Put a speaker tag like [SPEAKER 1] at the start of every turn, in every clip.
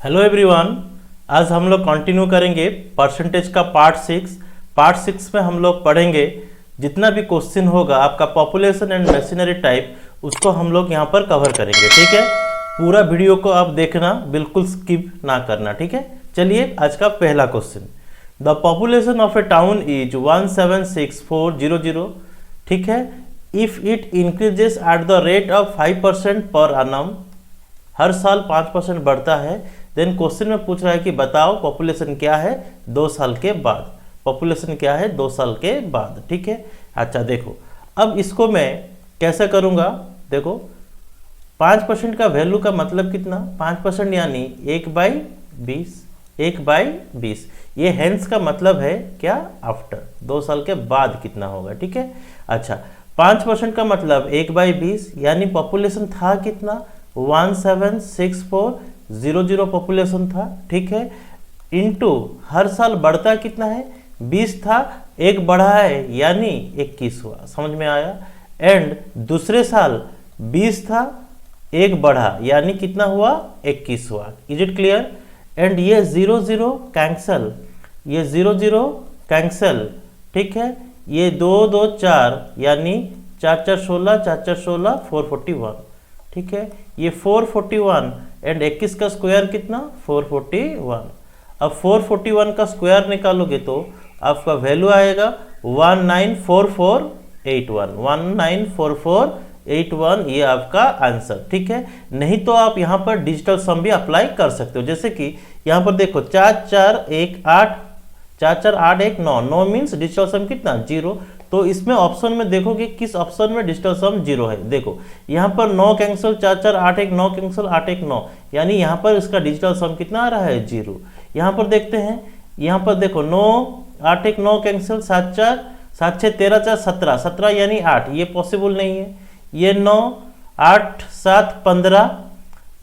[SPEAKER 1] Hello everyone. आज हम लोग कंटिन्यू करेंगे परसेंटेज का पार्ट सिक्स में हम लोग पढ़ेंगे जितना भी क्वेश्चन होगा आपका पॉपुलेशन एंड मशीनरी टाइप उसको हम लोग यहाँ पर कवर करेंगे। ठीक है, पूरा वीडियो को आप देखना, बिल्कुल स्किप ना करना। ठीक है, चलिए आज का पहला question. The population of a town is 176400। ठीक है, if it increases at the rate of 5% पर annum, हर साल 5% बढ़ता है। देन क्वेश्चन में पूछ रहा है कि बताओ पॉपुलेशन क्या है 2 साल के बाद। पॉपुलेशन क्या है 2 साल के बाद। ठीक है, अच्छा देखो, अब इसको मैं कैसे करूँगा। देखो 5% का वैल्यू का मतलब कितना, 5% यानी 1/20, 1/20। ये हेंस का मतलब है क्या, आफ्टर 2 साल के बाद कितना होगा। ठीक है, अच्छा 5% का मतलब 1/20 यानी पॉपुलेशन था कितना, 176400 पॉपुलेशन था। ठीक है, इनटू हर साल बढ़ता कितना है, 20 था, एक बढ़ा है यानी 21 हुआ। समझ में आया। एंड दूसरे साल 20 था, एक बढ़ा यानी कितना हुआ, 21 हुआ। Is it clear. एंड ये 0 कैंसल, ये 0 कैंसल। ठीक है, ये 2 2 4 यानी 4 4 16, 4 4 16 441। ठीक है, ये 441 एंड 21 का स्क्वायर कितना, 441। अब 441 का स्क्वायर निकालोगे तो आपका वैल्यू आएगा 194481, 194481 ये आपका आंसर। ठीक है, नहीं तो आप यहाँ पर डिजिटल सम भी अप्लाई कर सकते हो। जैसे कि यहाँ पर देखो 4 4 1 8, 4 4 8 1 9, 9 मीन्स डिजिटल सम कितना, 0। तो इसमें ऑप्शन में देखोगे किस ऑप्शन में डिजिटल सम 0 है। देखो यहाँ पर 9 कैंसिल, 4 4 8 1 9 कैंसिल, 8 1 9, यानी यहाँ पर इसका डिजिटल सम कितना आ रहा है, 0। यहाँ पर देखते हैं, यहाँ पर देखो 9 8 1 9 कैंसिल, 7 4 7 6 13 4 17, 17 यानी 8, ये पॉसिबल नहीं है। ये 9 8 7 15,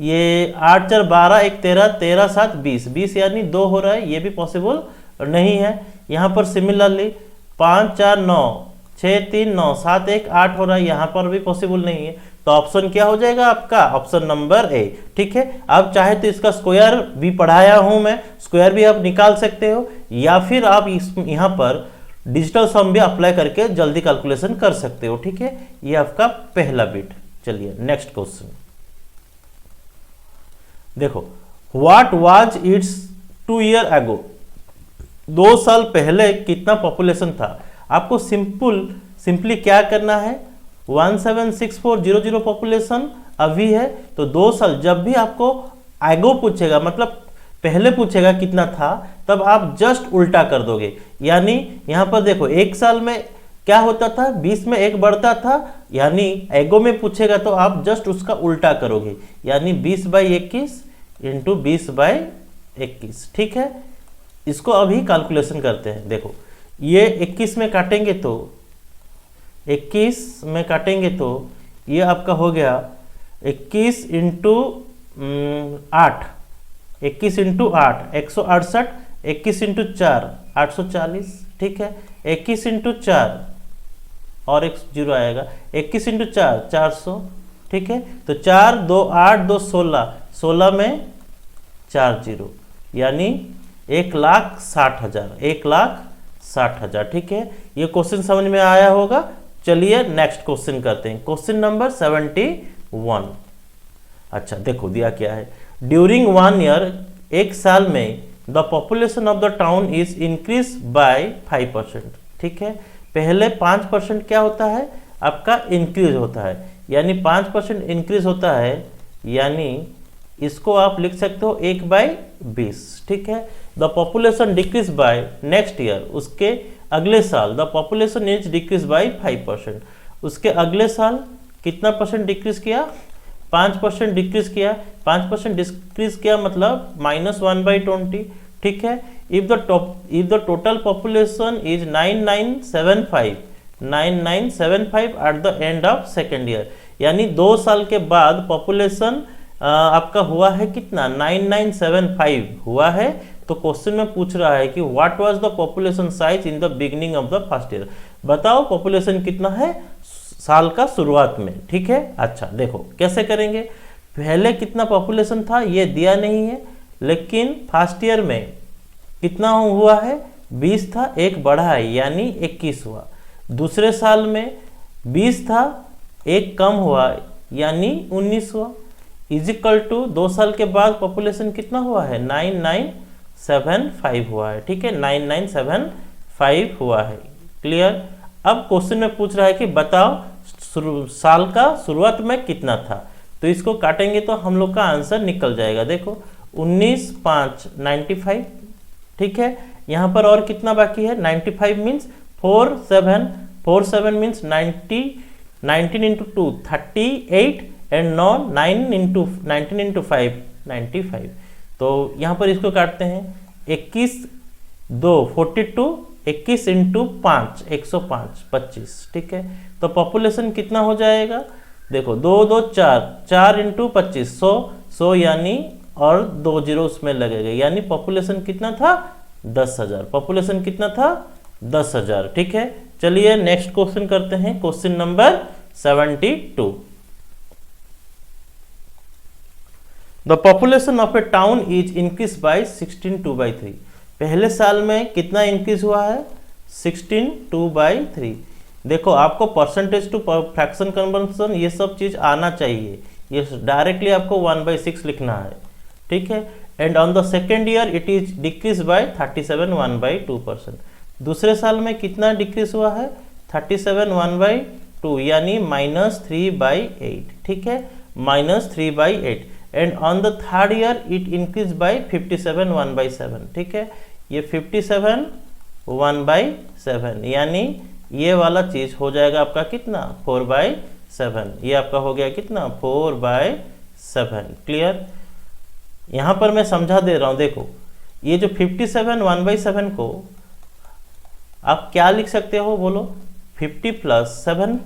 [SPEAKER 1] ये 8 4 12 1 13, 13 7 20, 20 यानी 2 हो रहा है, ये भी पॉसिबल नहीं है। यहाँ पर सिमिलरली 5 4 9 6 3 9 7 1 8 हो रहा है, यहाँ पर भी पॉसिबल नहीं है। तो ऑप्शन क्या हो जाएगा आपका, ऑप्शन नंबर ए। ठीक है, आप चाहे तो इसका स्क्वायर भी पढ़ाया हूं मैं, स्क्वायर भी आप निकाल सकते हो, या फिर आप यहाँ पर डिजिटल सम भी अप्लाई करके जल्दी कैलकुलेशन कर सकते हो। ठीक है, ये आपका पहला बिट। चलिए नेक्स्ट क्वेश्चन देखो। What was it's 2 year ago, 2 साल पहले कितना पॉपुलेशन था। आपको सिंपली क्या करना है, 176400 पॉपुलेशन अभी है, तो 2 साल जब भी आपको एगो पूछेगा, मतलब पहले पूछेगा कितना था, तब आप जस्ट उल्टा कर दोगे। यानी यहाँ पर देखो 1 साल में क्या होता था, 20 में 1 बढ़ता था, यानी एगो में पूछेगा तो आप जस्ट उसका उल्टा करोगे, यानी 20/21 इंटू 20/21। ठीक है, इसको अभी कैलकुलेशन करते हैं। देखो ये 21 में काटेंगे तो 21 में काटेंगे तो ये आपका हो गया 21 इंटू 8, 21 इंटू 8 168, 21 इंटू 4 840। ठीक है, 21 इंटू 4 और एक 0 आएगा, 21 इंटू 4 400। ठीक है, तो 4 2 8 2 16, 16 में 4 0 यानी 1,60,000, 1,60,000। ठीक है, ये क्वेश्चन समझ में आया होगा। चलिए नेक्स्ट क्वेश्चन करते हैं, क्वेश्चन नंबर 71। अच्छा देखो दिया क्या है, ड्यूरिंग 1 ईयर, एक साल में the population of the town is increase bye 5%। ठीक है, पहले 5% क्या होता है आपका, इंक्रीज होता है, यानी 5% इंक्रीज होता है, यानी इसको आप लिख सकते हो 1/20। ठीक है, the population decrease by next year, उसके अगले साल the population is decrease by 5%, उसके अगले साल कितना परसेंट डिक्रीज किया, 5% डिक्रीज किया। 5% डिक्रीज किया मतलब -1/20। ठीक है, if the total population is 9975 at the end of second year, यानी 2 साल के बाद पॉपुलेशन आपका हुआ है कितना, 9975 हुआ है। तो क्वेश्चन में पूछ रहा है कि what was the population size in the beginning of the first year, बताओ पॉपुलेशन कितना है साल का शुरुआत में। ठीक है, अच्छा देखो कैसे करेंगे, पहले कितना पॉपुलेशन था ये दिया नहीं है, लेकिन फर्स्ट ईयर में कितना हुआ है, 20 था, एक बढ़ा है यानी 21 हुआ। दूसरे साल में 20 था, एक कम हुआ यानी 19 हुआ। इजिकल टू 2 साल के बाद पॉपुलेशन कितना हुआ है, 9975 हुआ है। ठीक है, 9975 हुआ है। क्लियर। अब क्वेश्चन में पूछ रहा है कि बताओ साल का शुरुआत में कितना था, तो इसको काटेंगे तो हम लोग का आंसर निकल जाएगा। देखो 19 5 95। ठीक है, यहाँ पर और कितना बाकी है, 95 means 47 means 90, 19 into 2 38 and 9 into 19 into 5 95। तो यहाँ पर इसको काटते हैं, 21 2 42, 21 इंटू 5 105 25। ठीक है, तो पॉपुलेशन कितना हो जाएगा, देखो 2 2 4 4 इंटू 25 100 यानी और 2 जीरो उसमें लगेगा, यानी पॉपुलेशन कितना था, 10,000। पॉपुलेशन कितना था, 10,000। ठीक है, चलिए नेक्स्ट क्वेश्चन करते हैं, question number 72। The population of a town is increase bye 16 2/3। पहले साल में कितना इंक्रीज हुआ है, 16 2/3। देखो आपको परसेंटेज टू फ्रैक्शन कन्वर्जन ये सब चीज आना चाहिए, ये डायरेक्टली आपको 1/6 लिखना है। ठीक है, and on the second year it is decrease by 37 1/2%। दूसरे साल में कितना डिक्रीज हुआ है, 37 1/2 यानी -3/8। ठीक है, -3/8। And on the third year it increase by 57 1/7। ठीक है, ये 57 1/7 यानी ये वाला चीज हो जाएगा आपका कितना, 4/7। ये आपका हो गया कितना, 4/7। क्लियर। यहां पर मैं समझा दे रहा हूं, देखो ये जो 57 1/7 को आप क्या लिख सकते हो, बोलो 50 + 7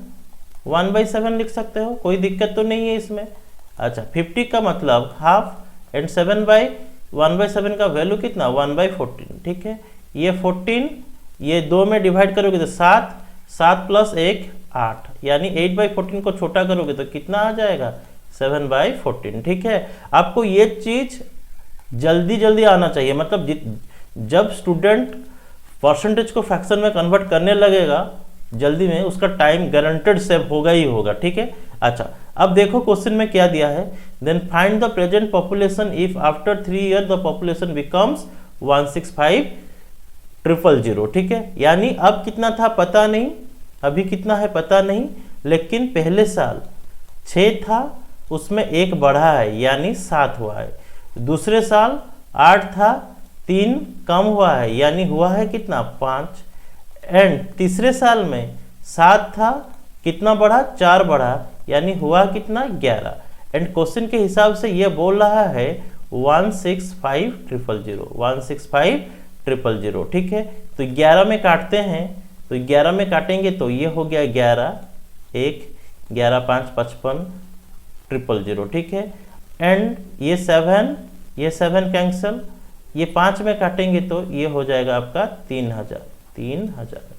[SPEAKER 1] 1/7 लिख सकते हो, कोई दिक्कत तो नहीं है इसमें। अच्छा, 50 का मतलब हाफ एंड 1/7 का वैल्यू कितना, 1/14। ठीक है, ये 14 ये 2 में डिवाइड करोगे तो 7 7 + 1 8 यानी 8/14 को छोटा करोगे तो कितना आ जाएगा, 7/14। ठीक है, आपको ये चीज जल्दी जल्दी आना चाहिए, मतलब जब स्टूडेंट परसेंटेज को फ्रैक्शन में कन्वर्ट करने लगेगा जल्दी में, उसका टाइम गारंटेड सेव होगा ही होगा। ठीक है, अच्छा अब देखो क्वेश्चन में क्या दिया है, then find the present population if after 3 year the population becomes 165,000। ठीक है, यानी अब कितना था पता नहीं, अभी कितना है पता नहीं, लेकिन पहले साल 6 था, उसमें 1 बढ़ा है यानी 7 हुआ है। दूसरे साल 8 था, 3 कम हुआ है यानी हुआ है कितना, 5। एंड तीसरे साल में 7 था, कितना बढ़ा, 4 बढ़ा यानी हुआ कितना, 11। एंड क्वेश्चन के हिसाब से ये बोल रहा है 165,000 165,000। ठीक है, तो 11 में काटते हैं, तो 11 में काटेंगे तो ये हो गया 11 1 11 5 55 000। ठीक है, एंड ये 7 कैंसल, ये 5 में काटेंगे तो ये हो जाएगा आपका 3,000।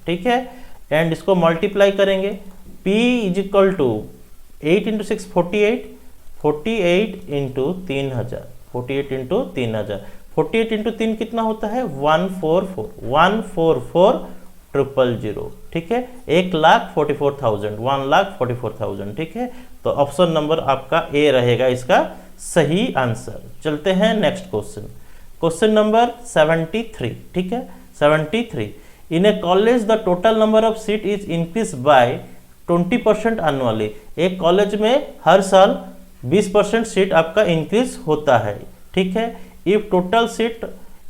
[SPEAKER 1] ठीक है, एंड इसको मल्टीप्लाई करेंगे, P = 8 × 6 48 48 × 3,000 48 × 3,000 48 × 3 कितना होता है, 144,000। ठीक है, 1,44,000 1,44,000। ठीक है, तो ऑप्शन नंबर आपका ए रहेगा इसका सही आंसर। चलते हैं नेक्स्ट क्वेश्चन, क्वेश्चन नंबर 73। ठीक है, 73 in a college the total number of seat is increase by 20% annually. एक कॉलेज में हर साल 20% सीट आपका इंक्रीज होता है। ठीक है, if total seat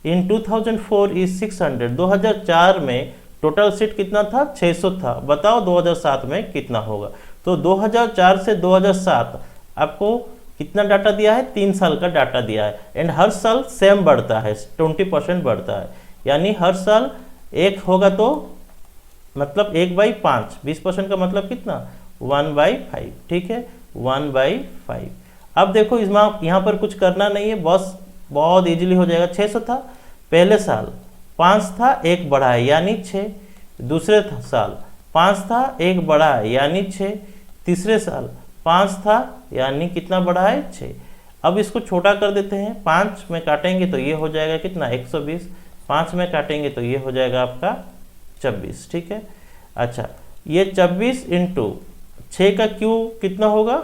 [SPEAKER 1] in 2004 is 600। 2004 में टोटल सीट कितना था, 600 था। बताओ 2007 में कितना होगा। तो 2004 से 2007 आपको कितना डाटा दिया है, 3 साल का डाटा दिया है। एंड हर साल सेम बढ़ता है, 20% बढ़ता है, यानी हर साल 1 होगा तो मतलब 1/5, 20% का मतलब कितना, 1/5। ठीक है, 1/5। अब देखो इसमें यहाँ पर कुछ करना नहीं है, बस बहुत इजीली हो जाएगा। 600 था पहले साल, 5 था 1 बढ़ा है यानी 6। दूसरे साल 5 था 1 बढ़ा है यानी 6। तीसरे साल 5 था यानी कितना बढ़ा है, 6। अब इसको छोटा कर देते हैं, 5 में काटेंगे तो ये हो जाएगा कितना 120, 5 में काटेंगे तो ये हो जाएगा आपका 26, ठीक है। अच्छा, ये 24 इंटू 6 का क्यू कितना होगा,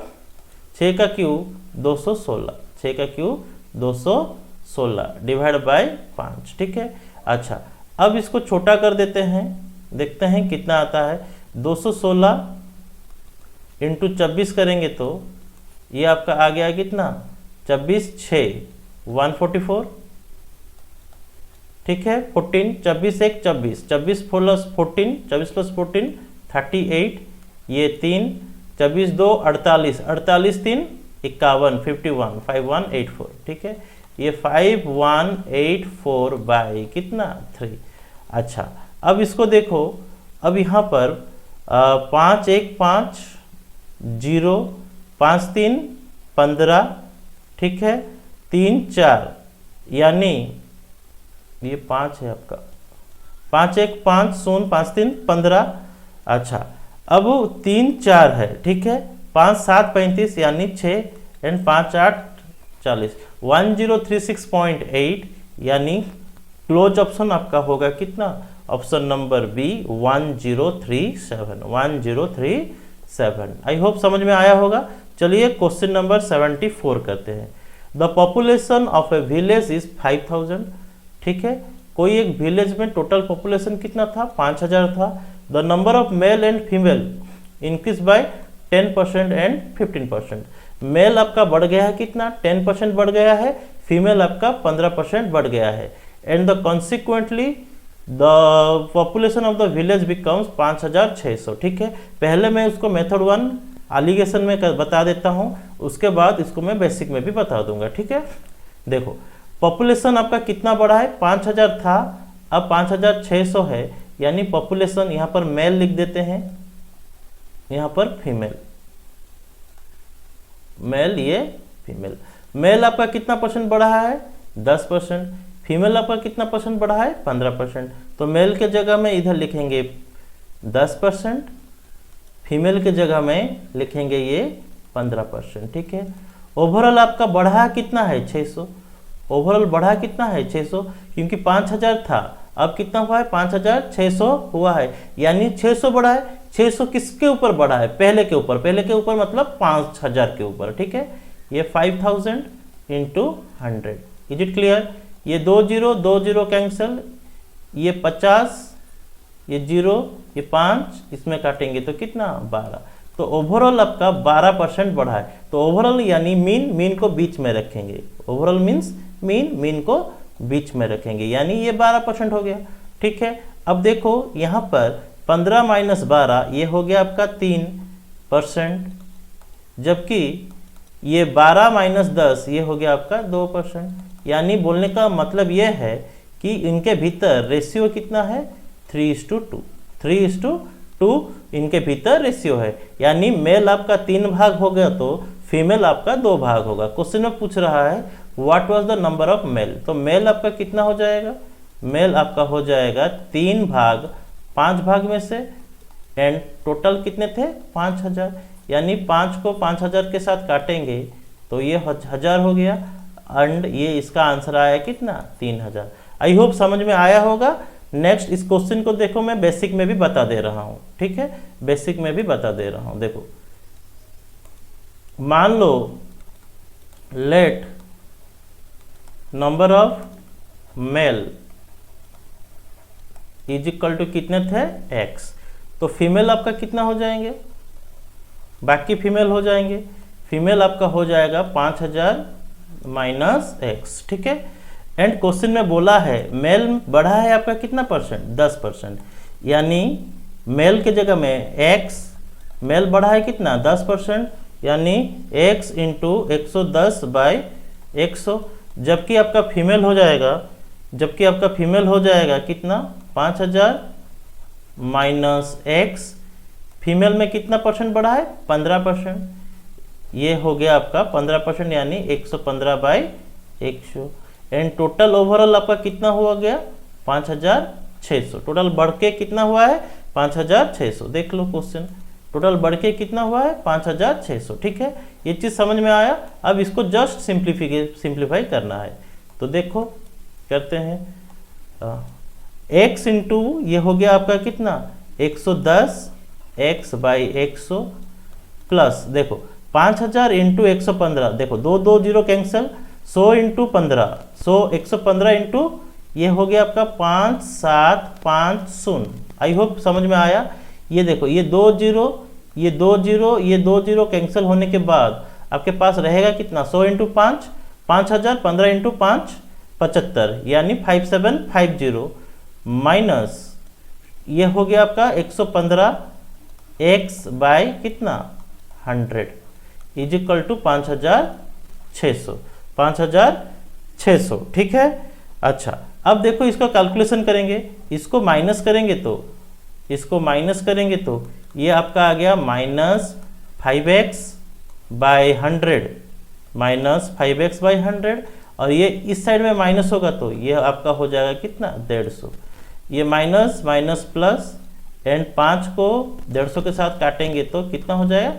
[SPEAKER 1] 6 का क्यू 216, 6 का क्यू 216 डिवाइड बाय 5, ठीक है। अच्छा, अब इसको छोटा कर देते हैं, देखते हैं कितना आता है। 216 इंटू 24 करेंगे तो ये आपका आ गया कितना 24 6 144, ठीक है। 14 24 1 24, 24 प्लस 14, 24 प्लस 14 38, ये 3 24 2 48, 48 3 51 51 5184, ठीक है। ये 5184 बाई कितना 3। अच्छा, अब इसको देखो, अब यहाँ पर 5 1 5 0 5 3 15, ठीक है, 3 4, यानी ये 5 है आपका, 5 1 5 0 5 3 15। अच्छा, अब 3 4 है, ठीक है, 5 7 35 यानी 6 एंड 5 8 40, 1036.8 यानी क्लोज ऑप्शन आपका होगा कितना, option number B 1037, 1037। I hope समझ में आया होगा। चलिए क्वेश्चन नंबर 74 करते हैं। The population of a village is 5000, ठीक है। कोई एक विलेज में टोटल पॉपुलेशन कितना था, 5000 था। The number of male and female increase by 10% and 15%। Male आपका बढ़ गया है कितना, 10% बढ़ गया है, फीमेल आपका 15% बढ़ गया है। And the consequently the population of the village becomes 5600, ठीक है। पहले मैं उसको मेथड 1 एलिगेशन में बता देता हूँ, उसके बाद इसको मैं बेसिक में भी बता दूंगा, ठीक है। देखो, पॉपुलेशन आपका कितना बढ़ा है, 5000 था, अब 5600 है, यानी पॉपुलेशन यहाँ पर मेल लिख देते हैं, यहाँ पर फीमेल, मेल ये फीमेल। मेल आपका कितना परसेंट बढ़ा है, 10%, फीमेल आपका कितना परसेंट बढ़ा है, 15%। तो मेल के जगह में इधर लिखेंगे 10%, फीमेल के जगह में लिखेंगे ये 15%, ठीक है। ओवरऑल आपका बढ़ा कितना है, 600, ओवरऑल बढ़ा कितना है 600, क्योंकि 5000 था, अब कितना हुआ है 5600 हुआ है, यानी 600 बढ़ा है। 600 किसके ऊपर बढ़ा है, पहले के ऊपर, पहले के ऊपर मतलब 5000 के ऊपर, ठीक है। ये 5000 इंटू 100, इज इट क्लियर। ये 2 0 कैंसिल, ये 50, ये 0, ये 5, इसमें काटेंगे तो कितना 12। तो ओवरऑल आपका 12% बढ़ा है। तो ओवरऑल यानी मीन को बीच में रखेंगे, ओवरऑल मीन्स मीन को बीच में रखेंगे, यानी ये 12% हो गया, ठीक है। अब देखो यहाँ पर 15 माइनस 12 ये हो गया आपका 3%, जबकि ये 12 माइनस 10 ये हो गया आपका 2%। यानी बोलने का मतलब ये है कि इनके भीतर रेशियो कितना है, 3:2, 3:2 इनके भीतर रेशियो है। यानी मेल आपका 3 भाग हो गया तो फीमेल आपका 2 भाग होगा। क्वेश्चन में पूछ रहा है what was the number of mail, तो मेल आपका कितना हो जाएगा, मेल आपका हो जाएगा 3 भाग 5 भाग में से, एंड टोटल कितने थे 5000, यानी 5 को 5000 के साथ काटेंगे तो ये 1000 हो गया, एंड ये इसका आंसर आया कितना 3000। आई होप समझ में आया होगा। नेक्स्ट इस क्वेश्चन को देखो, मैं बेसिक में भी बता दे रहा हूँ, ठीक है, बेसिक में भी बता दे रहा हूँ। देखो, मान लो let number of male is equal to कितने थे x, तो फीमेल आपका कितना हो जाएंगे, बाकी फीमेल हो जाएंगे, फीमेल आपका हो जाएगा 5000 माइनस x, ठीक है। एंड क्वेश्चन में बोला है मेल बढ़ा है आपका कितना परसेंट, 10%, यानी मेल के जगह में x, मेल बढ़ा है कितना 10%, यानी x इंटू 110 बाई 100, जबकि आपका फीमेल हो जाएगा, जबकि आपका फीमेल हो जाएगा कितना 5000 माइनस x, फीमेल में कितना परसेंट बढ़ा है 15%, ये हो गया आपका 15%, यानी 115 बाई 100। एंड टोटल ओवरऑल आपका कितना हुआ गया 5600, टोटल बढ़ के कितना हुआ है 5600। देख लो क्वेश्चन, टोटल बढ़ के कितना हुआ है 5600। ठीक है, ये चीज़ समझ में आया। अब इसको जस्ट सिंप्लीफाई करना है। तो देखो करते हैं, x इंटू ये हो गया आपका कितना 110 x बाई 100 प्लस देखो 5000 इंटू 115, देखो दो दो जीरो कैंसिल, 100 इंटू 15, 115 इंटू ये हो गया आपका 5750। आई होप समझ में आया। ये देखो ये दो जीरो, ये दो जीरो, ये दो जीरो कैंसिल होने के बाद आपके पास रहेगा कितना 100 इंटू 5, 5000, 15 इंटू 5 75, यानी 5750 माइनस ये हो गया आपका 115 x बाय कितना 100 इज इक्वल टू 5600। ठीक है। अच्छा अब देखो इसका कैलकुलेशन करेंगे, इसको माइनस करेंगे तो ये आपका आ गया minus 5x by 100, minus 5x by 100, और ये इस साइड में माइनस होगा तो ये आपका हो जाएगा कितना 150। ये माइनस माइनस प्लस एंड 5 को 150 के साथ काटेंगे तो कितना हो जाएगा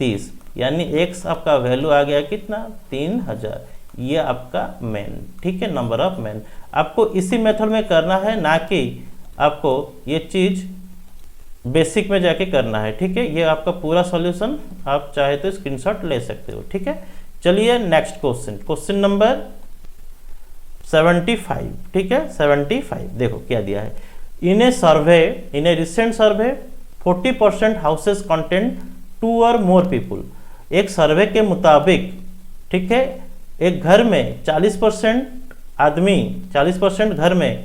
[SPEAKER 1] 30, यानी x आपका वैल्यू आ गया कितना 3000। ये आपका मेन, ठीक है, नंबर ऑफ मेन। आपको इसी मेथड में करना है, ना कि आपको ये चीज़ बेसिक में जाके करना है। ठीक है, ये आपका पूरा सॉल्यूशन आप चाहे तो स्क्रीनशॉट ले सकते हो। ठीक है, चलिए नेक्स्ट क्वेश्चन नंबर 75। ठीक है 75, देखो क्या दिया है। In a recent survey 40% houses content 2 और मोर पीपुल। एक सर्वे के मुताबिक, ठीक है, एक घर में 40% आदमी, 40% घर में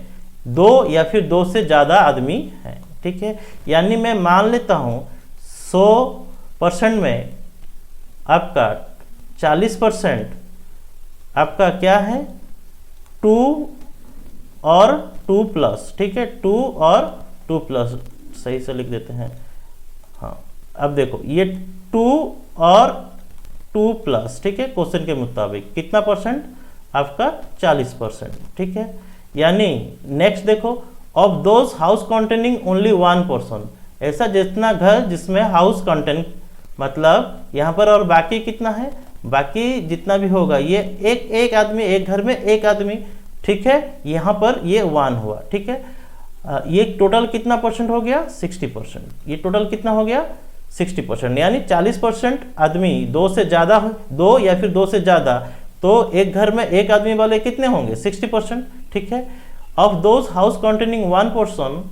[SPEAKER 1] 2 या फिर 2 से ज़्यादा आदमी हैं। ठीक है, यानी मैं मान लेता हूँ 100% में आपका 40% आपका क्या है 2 और 2 प्लस। ठीक है, 2 और 2 प्लस, सही से लिख देते हैं। हाँ अब देखो ये 2 और 2 प्लस, ठीक है, क्वेश्चन के मुताबिक कितना परसेंट आपका 40%। ठीक है, यानी नेक्स्ट देखो of those house containing only 1 person, ऐसा जितना घर जिसमें हाउस कंटेंट मतलब यहाँ पर, और बाकी कितना है, बाकी जितना भी होगा ये एक आदमी, एक घर में एक आदमी। ठीक है, यहाँ पर ये 1 हुआ। ठीक है, ये टोटल कितना परसेंट हो गया 60%। ये टोटल कितना हो गया 60%, यानी 40% आदमी 2 से ज़्यादा, 2 या फिर 2 से ज़्यादा, तो एक घर में एक आदमी वाले कितने होंगे 60%। ठीक है, of those house containing 1 person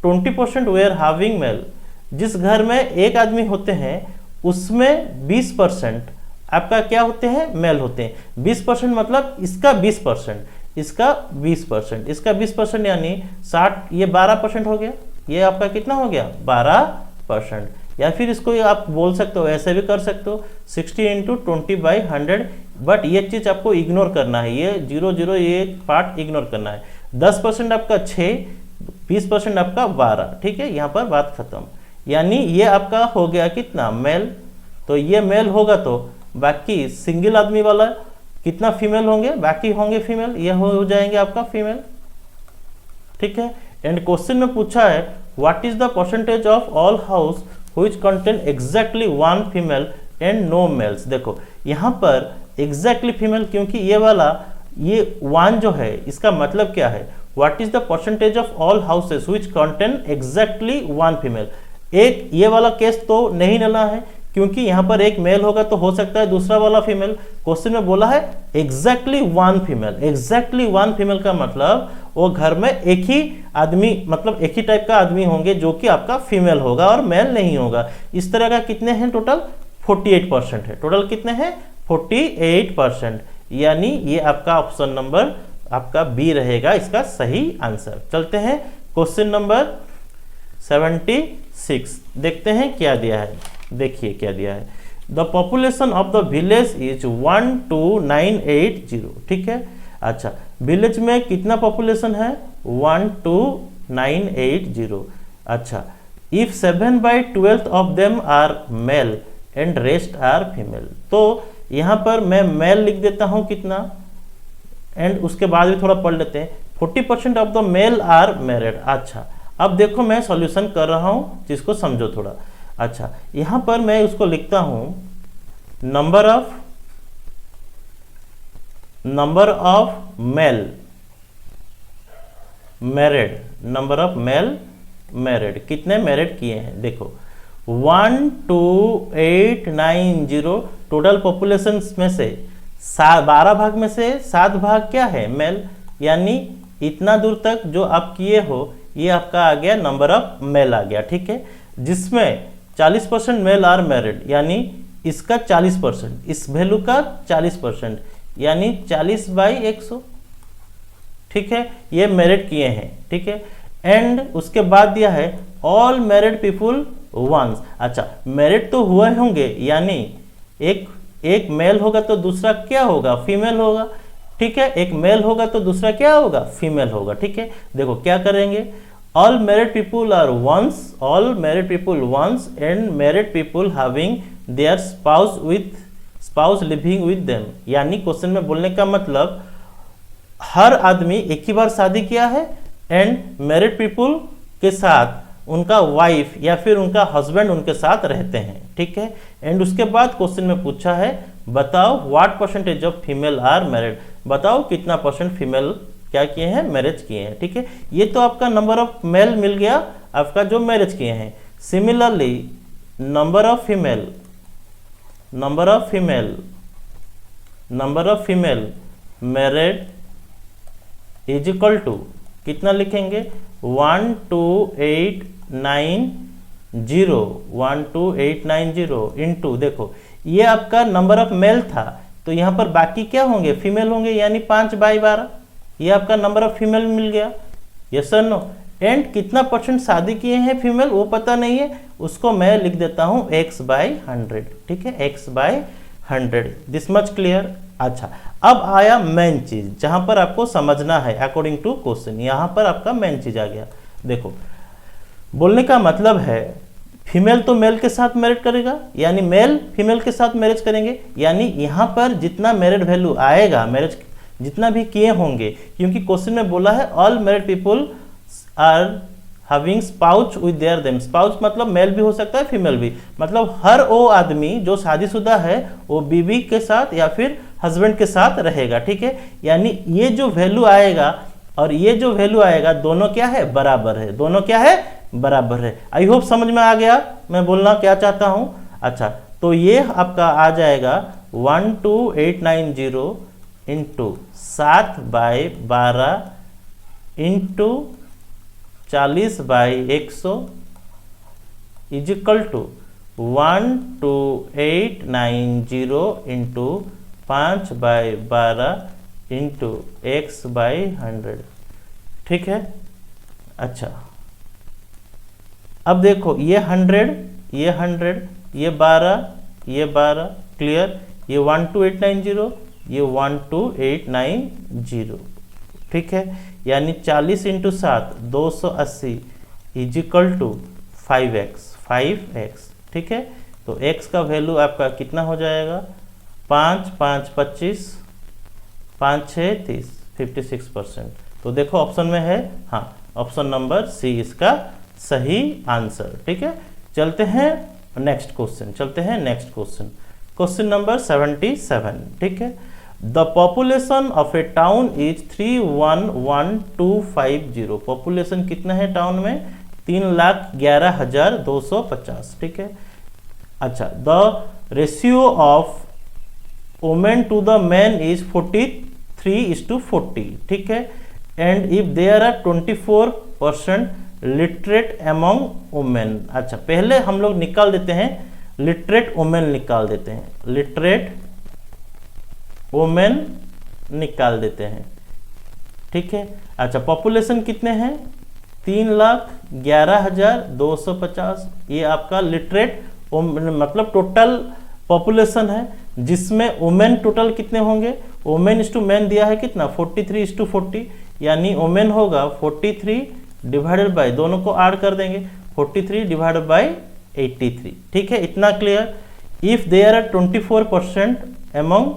[SPEAKER 1] 20% were having male, जिस घर में एक आदमी होते हैं उसमें 20% आपका क्या होते हैं मेल होते हैं। 20% मतलब इसका 20%, इसका 20%, इसका 20%, यानी 60, ये 12% हो गया। ये आपका कितना हो गया 12%, या फिर इसको आप बोल सकते हो, ऐसे भी कर सकते हो 60 इंटू 20/100। बट ये चीज़ आपको इग्नोर करना है, ये 0 ये पार्ट इग्नोर करना है। 10% आपका 6, 20% आपका 12। ठीक है, यहाँ पर बात खत्म। यानी ये आपका हो गया कितना मेल, तो ये मेल होगा तो बाकी सिंगल आदमी वाला कितना फीमेल होंगे, बाकी होंगे फीमेल, ये हो जाएंगे आपका फीमेल। ठीक है, एंड क्वेश्चन में पूछा है what is the percentage of all house which contain exactly 1 female and no males. देखो यहाँ पर एग्जैक्टली फीमेल, क्योंकि ये वाला ये 1 जो है इसका मतलब क्या है, what is the percentage of all houses which contain exactly 1 female. एक ये वाला केस तो नहीं लेना है, क्योंकि यहाँ पर एक मेल होगा तो हो सकता है दूसरा वाला फीमेल। क्वेश्चन में बोला है एग्जैक्टली 1 फीमेल। एग्जैक्टली 1 फीमेल का मतलब वो घर में एक ही आदमी, मतलब एक ही टाइप का आदमी होंगे जो कि आपका फीमेल होगा और मेल नहीं होगा। इस तरह का कितने हैं टोटल 48% है। टोटल कितने हैं 48%, यानी ये आपका ऑप्शन नंबर आपका बी रहेगा इसका सही आंसर। चलते हैं क्वेश्चन नंबर 76, देखते हैं क्या दिया है। देखिए क्या दिया है, the population of the village is 12980। ठीक है, अच्छा विलेज में कितना पॉपुलेशन है 12980। अच्छा, if 7/12 of them are male and rest are female, तो यहाँ पर मैं मेल लिख देता हूँ कितना, एंड उसके बाद भी थोड़ा पढ़ लेते हैं। 40% of the male are married. अच्छा अब देखो मैं सॉल्यूशन कर रहा हूँ, जिसको समझो थोड़ा। अच्छा, यहां पर मैं उसको लिखता हूं number of mail married, number of mail married, कितने मैरिड किए हैं। देखो 12890 टोटल पॉपुलेशन में से 12 भाग में से 7 भाग क्या है मेल, यानी इतना दूर तक जो आप किए हो ये आपका आ गया नंबर ऑफ मेल आ गया, ठीक है। जिसमें 40% मेल आर मैरिड, यानी इसका 40%, इस वैल्यू का 40%, यानी 40/100, ठीक है। ये मैरिड किए हैं, ठीक है। एंड उसके बाद दिया है ऑल मैरिड पीपुल वंस। अच्छा, मैरिड तो हुए होंगे, यानी एक मेल होगा तो दूसरा क्या होगा, फीमेल होगा, ठीक है। एक मेल होगा तो दूसरा क्या होगा, फीमेल होगा, ठीक है। देखो क्या करेंगे, all married people are once, all married people once and married people having their spouse living with them. यानी क्वेश्चन में बोलने का मतलब हर आदमी एक ही बार शादी किया है एंड मैरिड पीपुल के साथ उनका वाइफ या फिर उनका हस्बैंड उनके साथ रहते हैं, ठीक है। एंड उसके बाद क्वेश्चन में पूछा है बताओ what percentage of female are married, बताओ कितना परसेंट फीमेल क्या किए हैं, मैरिज किए हैं, ठीक है। ये तो आपका नंबर ऑफ मेल मिल गया आपका जो मैरिज किए हैं। Similarly number of female married is equal to कितना लिखेंगे 12890 इंटू, देखो ये आपका नंबर ऑफ मेल था तो यहाँ पर बाकी क्या होंगे, फीमेल होंगे, यानी 5/12, ये आपका नंबर ऑफ फीमेल मिल गया, यस और नो। एंड कितना परसेंट शादी किए हैं फीमेल वो पता नहीं है, उसको मैं लिख देता हूँ x/100, ठीक है, x/100, दिस मच क्लियर। अच्छा, अब आया मेन चीज जहां पर आपको समझना है अकॉर्डिंग टू क्वेश्चन, यहां पर आपका मेन चीज आ गया। देखो बोलने का मतलब है फीमेल तो मेल के साथ मैरिज करेगा, यानी मेल फीमेल के साथ मैरिज करेंगे, यानी यहां पर जितना मैरिड वैल्यू आएगा, मैरिज जितना भी किए होंगे, क्योंकि क्वेश्चन में बोला है all married people are having spouse with their them, spouse मतलब मेल भी हो सकता है फीमेल भी, मतलब हर वो आदमी जो शादीशुदा है वो बीवी के साथ या फिर हस्बैंड के साथ रहेगा, ठीक है। यानी ये जो वैल्यू आएगा और ये जो वैल्यू आएगा दोनों क्या है, बराबर है, दोनों क्या है, बराबर है। आई होप समझ में आ गया मैं बोलना क्या चाहता हूं। अच्छा, तो ये आपका आ जाएगा 12890 into 7/12 into 40/100 is equal to 12890 into 5/12 into x/100, ठीक है। अच्छा, अब देखो ये 100 ये 12 ये 12 क्लियर, ये 12890 ये 12890, ठीक है। यानी 40 into 7 280 is equal to 5x, ठीक है। तो x का वैल्यू आपका कितना हो जाएगा, 5 5 25 5 6 30 56%। तो देखो ऑप्शन में है, हाँ ऑप्शन नंबर सी इसका सही आंसर, ठीक है। चलते हैं नेक्स्ट क्वेश्चन, क्वेश्चन नंबर 77, ठीक है। The population of a town is 311250, population कितना है टाउन में, 3,11,250, ठीक है। अच्छा, the ratio of women to the man is 43:40, ठीक है। And if there are 24% literate among women. अच्छा, पहले हम लोग निकाल देते हैं लिटरेट वुमेन निकाल देते हैं, लिटरेट वुमेन निकाल देते हैं, ठीक है। अच्छा, पॉपुलेशन कितने हैं, 3,11,250, ये आपका लिटरेट मतलब टोटल पॉपुलेशन है, जिसमें वुमेन टोटल कितने होंगे, वुमेन इस टू मैन दिया है कितना 43:40, यानी वुमेन होगा 43 डिवाइडेड बाय, दोनों को ऐड कर देंगे 43 डिवाइडेड बाय 83, ठीक है। इतना clear. If there are 24% among,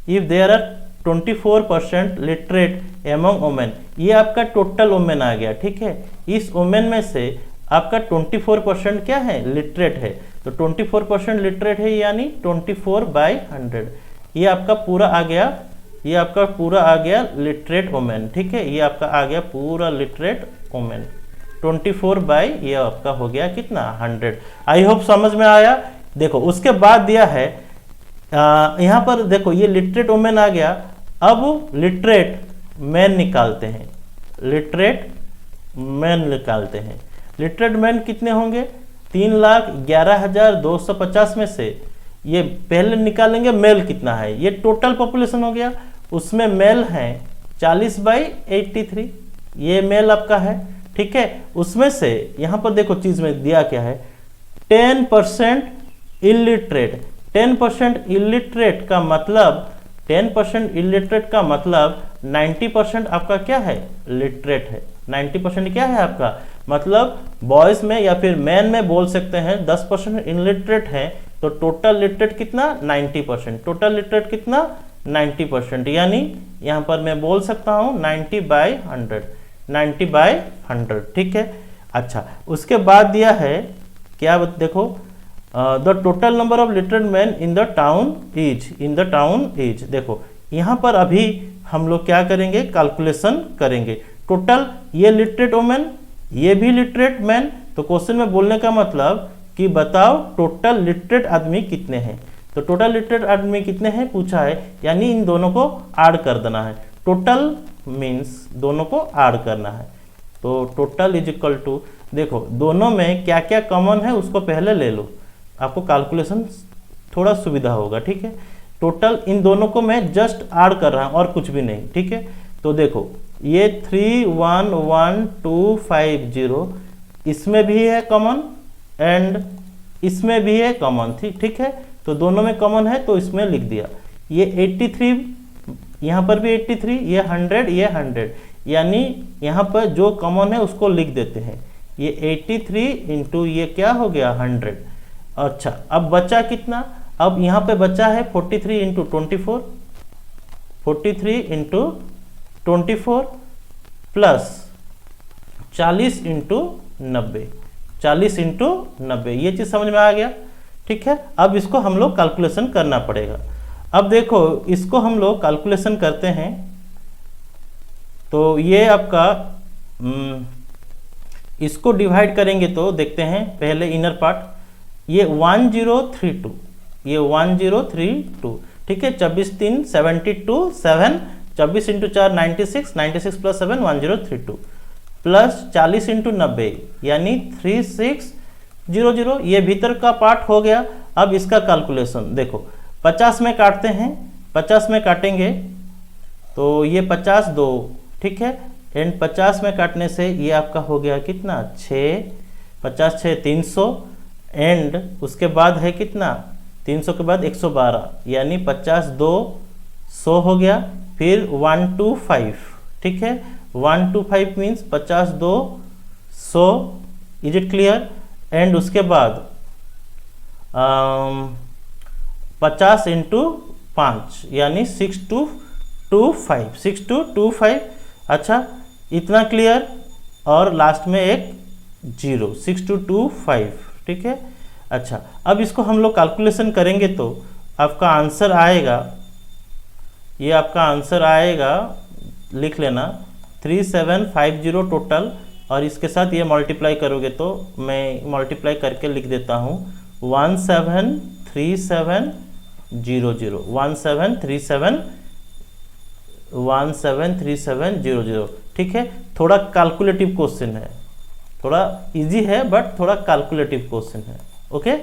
[SPEAKER 1] if there are 24% literate among women, ये आपका टोटल वुमेन आ गया, ठीक है। इस वुमेन में से आपका 24% क्या है, लिटरेट है। तो 24% लिटरेट है, यानी 24/100। ये आपका पूरा आ गया, ये आपका पूरा आ गया लिटरेट वोमेन, ठीक है। ये आपका आ गया पूरा लिटरेट वोमेन 24 ये आपका हो गया कितना, 100। आई होप समझ में आया। देखो उसके बाद दिया है यहाँ पर, देखो ये लिटरेट वोमेन आ गया। अब लिटरेट मैन निकालते हैं, लिटरेट मैन निकालते हैं। लिटरेट मैन कितने होंगे, 3,11,250 में से ये पहले निकालेंगे मेल कितना है, ये टोटल पॉपुलेशन हो गया। उसमें मेल है 40/83, ये मेल आपका है, ठीक है। उसमें से यहाँ पर देखो चीज में दिया क्या है, 10% इलिटरेट। 10% इलिटरेट का मतलब 10% इलिटरेट का मतलब 90% आपका क्या है, लिटरेट है। 90% क्या है आपका, मतलब बॉयज में या फिर मैन में बोल सकते हैं 10% इलिटरेट है, तो टोटल लिटरेट कितना, 90%। टोटल लिटरेट कितना, 90%, यानी यहाँ पर मैं बोल सकता हूँ 90/100, 90/100, ठीक है। अच्छा, उसके बाद दिया है क्या, देखो the total number of literate man in the town is, देखो यहाँ पर अभी हम लोग क्या करेंगे, कैलकुलेशन करेंगे। टोटल ये लिटरेट वोमेन, ये भी लिटरेट मैन, तो क्वेश्चन में बोलने का मतलब कि बताओ टोटल लिटरेट आदमी कितने हैं। तो टोटल लिटरेट आदमी कितने हैं पूछा है, यानी इन दोनों को ऐड कर देना है। टोटल मीन्स दोनों को ऐड करना है। तो टोटल इज इक्वल टू, देखो दोनों में क्या क्या कॉमन है उसको पहले ले लो, आपको कैलकुलेशन थोड़ा सुविधा होगा, ठीक है। टोटल इन दोनों को मैं जस्ट ऐड कर रहा हूँ और कुछ भी नहीं, ठीक है। तो देखो ये 311,250 इसमें भी है कॉमन एंड इसमें भी है कॉमन, ठीक है। तो दोनों में कॉमन है तो इसमें लिख दिया। ये 83, यहाँ पर भी 83, ये 100, ये 100, यानी यहाँ पर जो कॉमन है उसको लिख देते हैं। ये 83 इंटू ये क्या हो गया, 100। अच्छा, अब बचा कितना, अब यहाँ पे बचा है 43 into 24, 43 into 24 plus 40 into 90, 40 into 90, ये चीज़ समझ में आ गया, ठीक है। अब इसको हम लोग कैलकुलेशन करना पड़ेगा। अब देखो इसको हम लोग कैलकुलेशन करते हैं, तो ये आपका इसको डिवाइड करेंगे तो देखते हैं पहले इनर पार्ट, ये 1032, ये 1032, ठीक है। 24 3 72 7, 24 इंटू 4 96, 96 प्लस 7 1032 प्लस 40 इंटू 90 यानी 3600, ये भीतर का पार्ट हो गया। अब इसका कैलकुलेशन देखो 50 में काटते हैं, 50 में काटेंगे तो ये 50 2, ठीक है। एंड 50 में काटने से ये आपका हो गया कितना, 6, 50 6 300 एंड उसके बाद है कितना, 300 के बाद 112, यानी 50 2 100 हो गया। फिर 125, ठीक है। 125 means 50 2 100, is it clear. And उसके बाद 50 इंटू 5 यानी 6225, 6225। अच्छा, इतना क्लियर। और लास्ट में एक 0, 6225, ठीक है। अच्छा, अब इसको हम लोग कैलकुलेशन करेंगे तो आपका आंसर आएगा, ये आपका आंसर आएगा, लिख लेना 3750 टोटल, और इसके साथ ये मल्टीप्लाई करोगे तो मैं मल्टीप्लाई करके लिख देता हूँ 173700, 173700, ठीक है। थोड़ा कैलकुलेटिव क्वेश्चन है, थोड़ा इजी है बट थोड़ा कैलकुलेटिव क्वेश्चन है, ओके।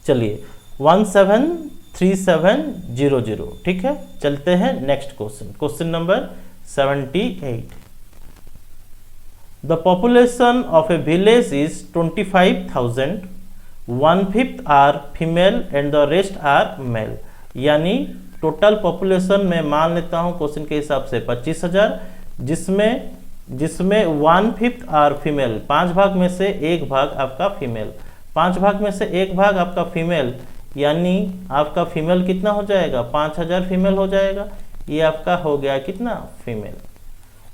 [SPEAKER 1] चलिए 173700, ठीक है। चलते हैं next question, question number 78। The population of a village is 25,000, 1/5 are female and the rest are male, यानी टोटल पॉपुलेशन में मान लेता हूं क्वेश्चन के हिसाब से 25,000, जिसमें 1/5 आर फीमेल, 5 भाग में से 1 भाग आपका फीमेल, 5 भाग में से 1 भाग आपका फीमेल, यानी आपका फीमेल कितना हो जाएगा, 5000 फीमेल हो जाएगा। ये आपका हो गया कितना, फीमेल।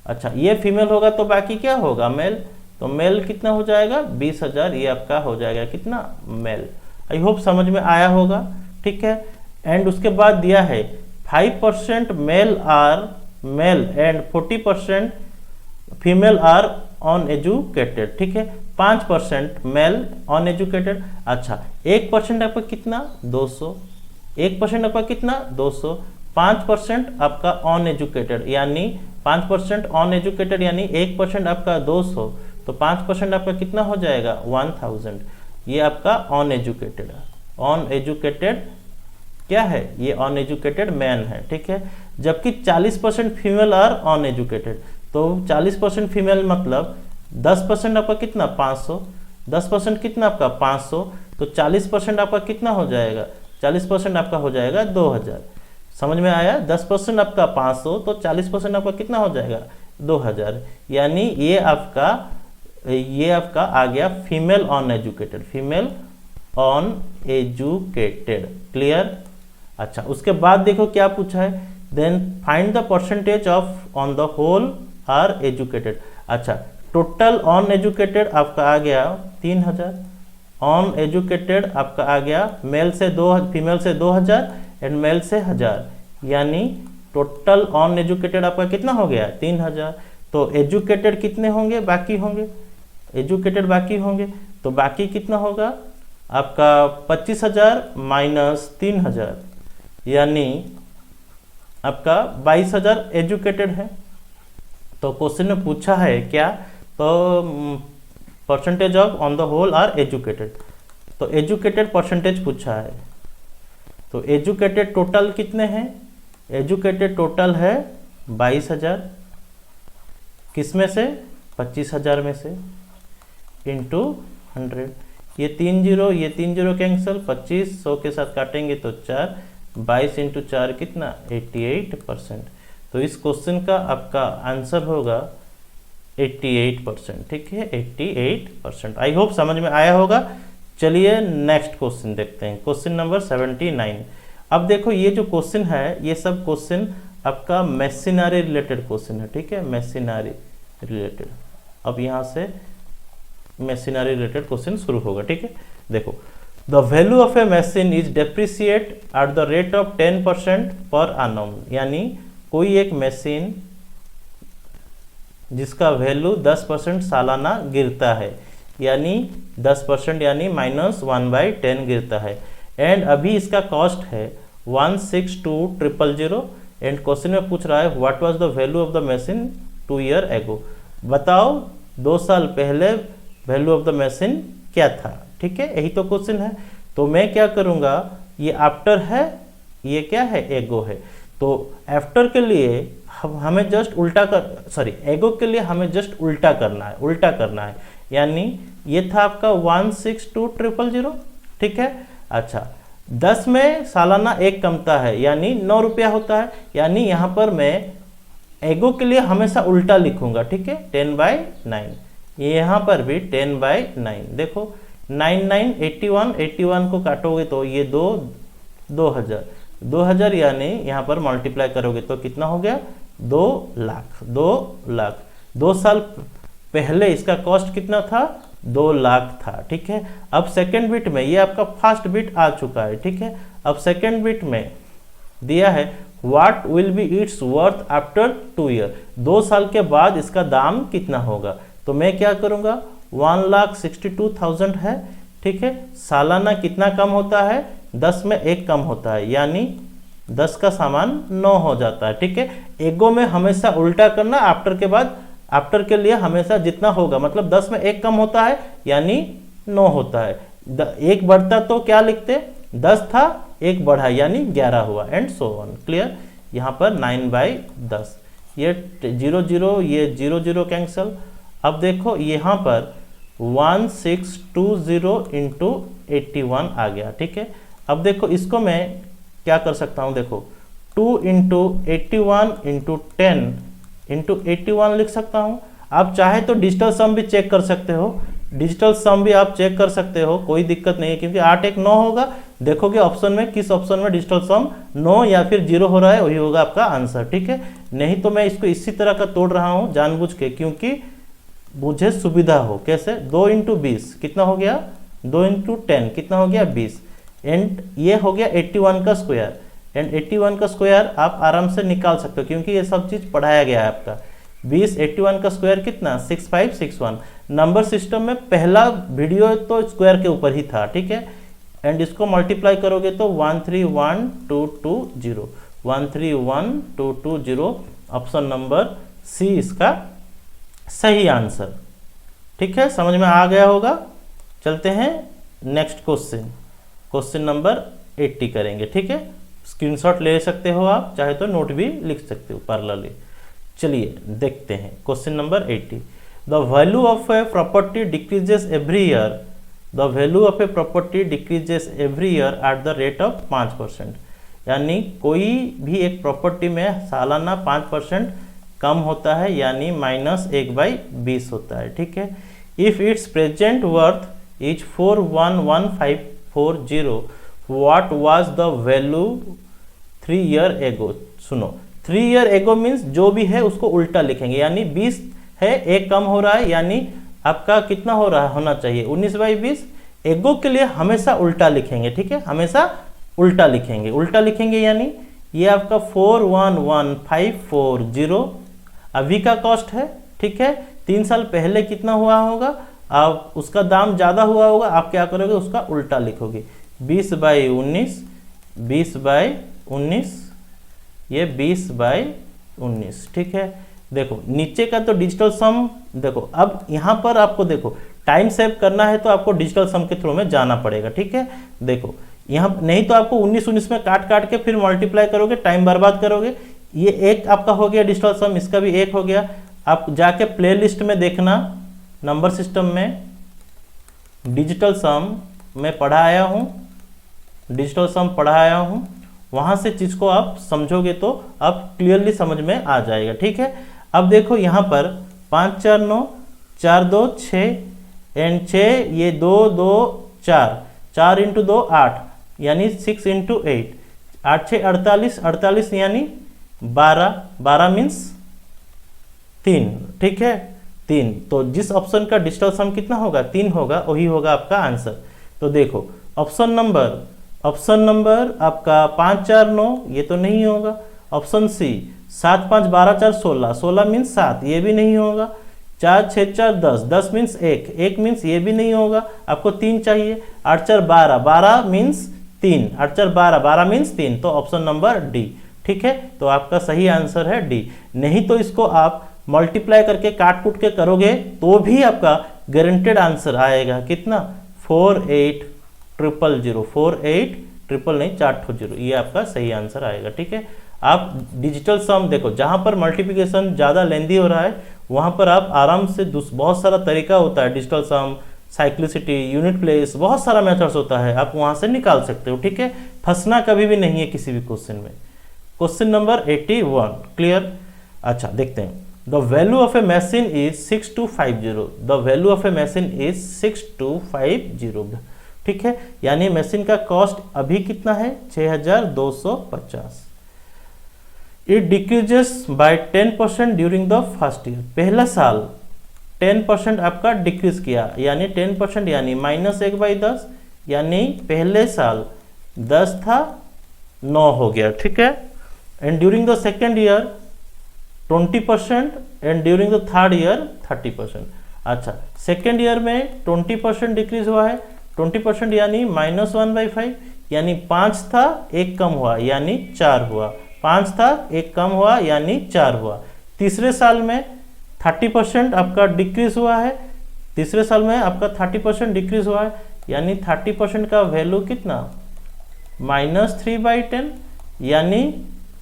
[SPEAKER 1] अच्छा, ये फीमेल होगा तो बाकी क्या होगा, मेल। तो मेल कितना हो जाएगा 20,000, ये आपका हो जाएगा कितना मेल। आई होप समझ में आया होगा, ठीक है। एंड उसके बाद दिया है 5% male are male and 40% female are uneducated, ठीक है। 5% मेल अनएजुकेटेड। अच्छा 1% आपका कितना 200, 1% आपका कितना 200, 5% आपका अनएजुकेटेड यानी 5% अनएजुकेटेड यानी 1% आपका 200, तो 5% आपका कितना हो जाएगा 1000। ये आपका अनएजुकेटेड है। अनएजुकेटेड क्या है, ये अनएजुकेटेड मैन है, ठीक है। जबकि 40% फीमेल आर अनएजुकेटेड, तो 40% फीमेल मतलब 10% आपका कितना 500, 10% कितना आपका 500, तो 40% आपका कितना हो जाएगा, 40% आपका हो जाएगा 2000। समझ में आया, 10% आपका 500, तो 40% आपका कितना हो जाएगा 2000, यानी ये आपका आ गया female uneducated, female uneducated. Clear. अच्छा उसके बाद देखो क्या पूछा है, then find the percentage of on the whole are educated. अच्छा टोटल अनएजुकेटेड आपका आ गया 3000, अनएजुकेटेड आपका आ गया मेल से 2 फीमेल से 2000 एंड मेल से 1000, यानी टोटल अनएजुकेटेड आपका कितना हो गया 3000। तो एजुकेटेड कितने होंगे बाकी होंगे, एजुकेटेड बाकी होंगे, तो बाकी कितना होगा आपका 25,000 माइनस 3000, यानी आपका 22,000 एजुकेटेड है। तो क्वेश्चन में पूछा है क्या, तो percentage of on the whole are educated, तो एजुकेटेड परसेंटेज पूछा है। तो एजुकेटेड टोटल कितने हैं, एजुकेटेड टोटल है 22,000, किसमें से 25,000 में से, इंटू 100। ये 3 जीरो कैंसिल, 25 100 के साथ काटेंगे तो 4, 22 इंटू 4 कितना 88%। तो इस क्वेश्चन का आपका आंसर होगा 88%, ठीक है 88%। आई होप समझ में आया होगा। चलिए नेक्स्ट क्वेश्चन देखते हैं, क्वेश्चन नंबर 79। अब देखो ये जो क्वेश्चन है ये सब क्वेश्चन आपका मशीनरी रिलेटेड क्वेश्चन है, ठीक है मशीनरी रिलेटेड। अब यहाँ से मशीनरी रिलेटेड क्वेश्चन शुरू होगा, ठीक है। देखो the value of A machine is depreciate at the rate of 10% पर annum, यानी कोई एक मशीन जिसका वैल्यू 10% सालाना गिरता है, यानी 10% यानी -1/10 गिरता है। एंड अभी इसका कॉस्ट है 162,000 एंड क्वेश्चन में पूछ रहा है what was the value of the machine 2 year ago. बताओ 2 साल पहले वैल्यू ऑफ द मशीन क्या था, ठीक है यही तो क्वेश्चन है। तो मैं क्या करूँगा, ये आफ्टर है, ये क्या है एगो है, तो आफ्टर के लिए हमें जस्ट उल्टा कर, सॉरी एगो के लिए हमें जस्ट उल्टा करना है, यानी ये था आपका 162,000, ठीक है। अच्छा 10 में सालाना 1 कमता है यानी 9 रुपया होता है, यानी यहाँ पर मैं एगो के लिए हमेशा उल्टा लिखूंगा, ठीक है 10/9। यहाँ पर भी 10/9, देखो 9 9 81, 81 को काटोगे तो ये 2000 यानी यहाँ पर मल्टीप्लाई करोगे तो कितना हो गया 2 लाख। 2 साल पहले इसका कॉस्ट कितना था 2 लाख था, ठीक है। अब सेकेंड बिट में ये आपका फर्स्ट बिट आ चुका है, ठीक है। अब सेकेंड बिट में दिया है what will be it's worth after 2 year, 2 साल के बाद इसका दाम कितना होगा। तो मैं क्या करूँगा 1,62,000 है, ठीक है। सालाना कितना कम होता है 10 में 1 कम होता है, यानी 10 का सामान 9 हो जाता है, ठीक है। एगो में हमेशा उल्टा करना, आफ्टर के बाद आफ्टर के लिए हमेशा जितना होगा, मतलब 10 में 1 कम होता है यानी 9 होता है। 1 बढ़ता तो क्या लिखते 10 था 1 बढ़ा यानी 11 हुआ, एंड सो ऑन। क्लियर। यहाँ पर 9/10, ये 0 0 ये 0 0 कैंसल। अब देखो यहाँ पर 1,620 इंटू 81 आ गया, ठीक है। अब देखो इसको मैं क्या कर सकता हूँ, देखो 2 इंटू 81 इंटू 10 इंटू 81 लिख सकता हूँ। आप चाहे तो डिजिटल सम भी चेक कर सकते हो, डिजिटल सम भी आप चेक कर सकते हो, कोई दिक्कत नहीं है, क्योंकि 8 1 9 होगा। देखोगे ऑप्शन में किस ऑप्शन में डिजिटल सम 9 या फिर 0 हो रहा है, वही होगा आपका आंसर, ठीक है। नहीं तो मैं इसको इसी तरह का तोड़ रहा हूँ जानबूझ के, क्योंकि मुझे सुविधा हो। कैसे? 2 इंटू 20 कितना हो गया? 2 इंटू 10 कितना हो गया? 20। एंड ये हो गया 81 का स्क्वायर। एंड 81 का स्क्वायर आप आराम से निकाल सकते हो क्योंकि ये सब चीज़ पढ़ाया गया है आपका। 20 81 का स्क्वायर कितना? 6561। नंबर सिस्टम में पहला वीडियो तो स्क्वायर के ऊपर ही था, ठीक है। एंड इसको मल्टीप्लाई करोगे तो 131220, 131220। ऑप्शन नंबर सी इसका सही आंसर। ठीक है, समझ में आ गया होगा। चलते हैं नेक्स्ट क्वेश्चन, क्वेश्चन नंबर 80 करेंगे। ठीक है, स्क्रीनशॉट ले सकते हो आप, चाहे तो नोट भी लिख सकते हो पैरेलली। चलिए देखते हैं question number 80। The value of a property decreases every year, the value of a property decreases every year at the rate of 5%। यानी कोई भी एक प्रॉपर्टी में सालाना 5% कम होता है, यानी -1/20 होता है। ठीक है, if it's present worth is 411,540, what was the value 3 year ago. सुनो, 3 ईयर एगो मीन्स जो भी है उसको उल्टा लिखेंगे, यानी 20 है, एक कम हो रहा है, यानी आपका कितना हो रहा होना चाहिए 19/20। एगो के लिए हमेशा उल्टा लिखेंगे। ठीक है, हमेशा उल्टा लिखेंगे। उल्टा लिखेंगे यानी ये आपका 411,540 अभी का कॉस्ट है। ठीक है, 3 साल पहले कितना हुआ होगा, आप उसका दाम ज़्यादा हुआ होगा, आप क्या करोगे उसका उल्टा लिखोगे। 20/19, 20/19, ये 20/19। ठीक है, देखो नीचे का तो डिजिटल सम, देखो अब यहाँ पर आपको देखो टाइम सेव करना है तो आपको डिजिटल सम के थ्रू में जाना पड़ेगा। ठीक है, देखो यहाँ नहीं तो आपको 19 में काट काट के फिर मल्टीप्लाई करोगे, टाइम बर्बाद करोगे। ये एक आपका हो गया डिजिटल सम, इसका भी एक हो गया। आप जाके प्लेलिस्ट में देखना, नंबर सिस्टम में डिजिटल सम मैं पढ़ाया हूँ, डिजिटल सम पढ़ाया हूँ, वहाँ से चीज़ को आप समझोगे तो आप क्लियरली समझ में आ जाएगा। ठीक है, अब देखो यहाँ पर 5 4 9, 4 2 6 एंड 6, ये 2 2 4, 4 इंटू 2 8, यानी 6 इंटू 8, 8 6 48, 48 यानी 12, 12 मीन्स 3। ठीक है, 3। तो जिस ऑप्शन का डिजिटल सम कितना होगा 3 होगा, वही होगा आपका आंसर। तो देखो ऑप्शन नंबर आपका 5 4 9, ये तो नहीं होगा। ऑप्शन सी 7 5 12 4 16, 16 मीन्स 7, ये भी नहीं होगा। 4 6 4 10, 10 मीन्स 1, 1 मीन्स ये भी नहीं होगा, आपको 3 चाहिए। 8 4 12, 12 मीन्स 3, 8 4 12, 12 मीन्स 3, तो ऑप्शन नंबर डी। ठीक है, तो आपका सही आंसर है डी। नहीं तो इसको आप मल्टीप्लाई करके काट कूट के करोगे तो भी आपका गारंटेड आंसर आएगा कितना 48,000, 48,000 नहीं 4 ये आपका सही आंसर आएगा। ठीक है, आप डिजिटल सम देखो, जहां पर मल्टीप्लिकेशन ज़्यादा लेंदी हो रहा है वहां पर आप आराम से बहुत सारा तरीका होता है, डिजिटल सम, साइक्लिसिटी, यूनिट प्लेस, बहुत सारा मेथड्स होता है, आप वहां से निकाल सकते हो। ठीक है, फंसना कभी भी नहीं है किसी भी क्वेश्चन में। Question number 81 clear. अच्छा देखते हैं, the value of A machine is 6250, the value of A machine is 6250। ठीक है, यानी मशीन का कॉस्ट अभी कितना है 6250। It decreases by 10% during the first year. पहला साल 10% आपका डिक्रीज किया, यानी 10% यानी -1/10, यानी पहले साल 10 था 9 हो गया। ठीक है, and during the second year 20% and during the third year 30%। अच्छा, सेकेंड ईयर में 20% डिक्रीज हुआ है, 20% यानी -1/5, यानी 5 था 1 कम हुआ यानी 4 हुआ, 5 था 1 कम हुआ यानी 4 हुआ। तीसरे साल में 30% आपका डिक्रीज हुआ है, तीसरे साल में आपका 30% डिक्रीज हुआ है, यानी 30% का वैल्यू कितना -3/10, यानी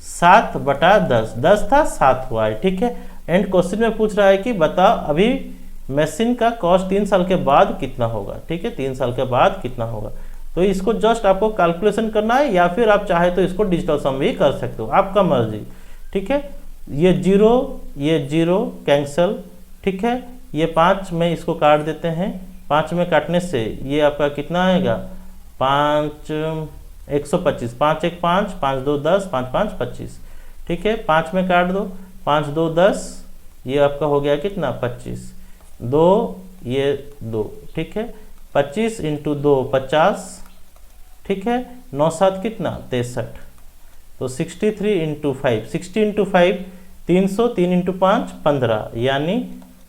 [SPEAKER 1] 7/10, 10 था 7 हुआ है। ठीक है, एंड क्वेश्चन में पूछ रहा है कि बताओ अभी मशीन का कॉस्ट 3 साल के बाद कितना होगा। ठीक है, 3 साल के बाद कितना होगा, तो इसको जस्ट आपको कैलकुलेशन करना है, या फिर आप चाहे तो इसको डिजिटल सम भी कर सकते हो, आपका मर्जी। ठीक है, ये 0 कैंसल। ठीक है, ये 5 में इसको काट देते हैं, 5 में काटने से ये आपका कितना आएगा 5 125, 5 1 5, 5 2 10, 5 5 25। ठीक है, 5 में काट दो, 5 2 10, ये आपका हो गया कितना 25। 2 ये 2, ठीक है। 25 इंटू 2 50, ठीक है। 9 7 कितना 63, तो 63 इंटू 5, 60 इंटू 5 300, 3 इंटू 5 15, यानी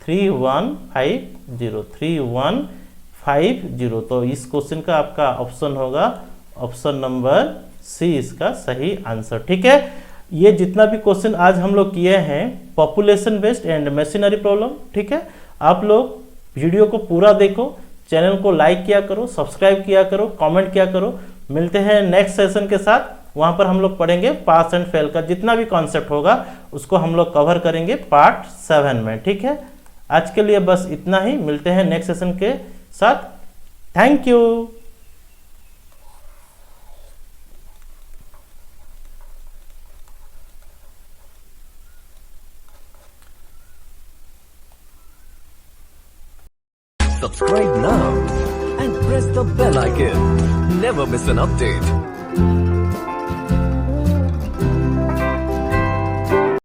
[SPEAKER 1] 3150, 3150। तो इस क्वेश्चन का आपका ऑप्शन होगा ऑप्शन नंबर सी इसका सही आंसर, ठीक है। ये जितना भी क्वेश्चन आज हम लोग किए हैं population based and machinery problem, ठीक है। आप लोग वीडियो को पूरा देखो, चैनल को लाइक किया करो, सब्सक्राइब किया करो, कमेंट किया करो। मिलते हैं नेक्स्ट सेशन के साथ, वहां पर हम लोग पढ़ेंगे पास एंड फेल का जितना भी कॉन्सेप्ट होगा उसको हम लोग कवर करेंगे पार्ट 7 में, ठीक है। आज के लिए बस इतना ही, मिलते हैं नेक्स्ट सेशन के साथ। Thank you.
[SPEAKER 2] Subscribe now and press the bell icon. Never miss an update.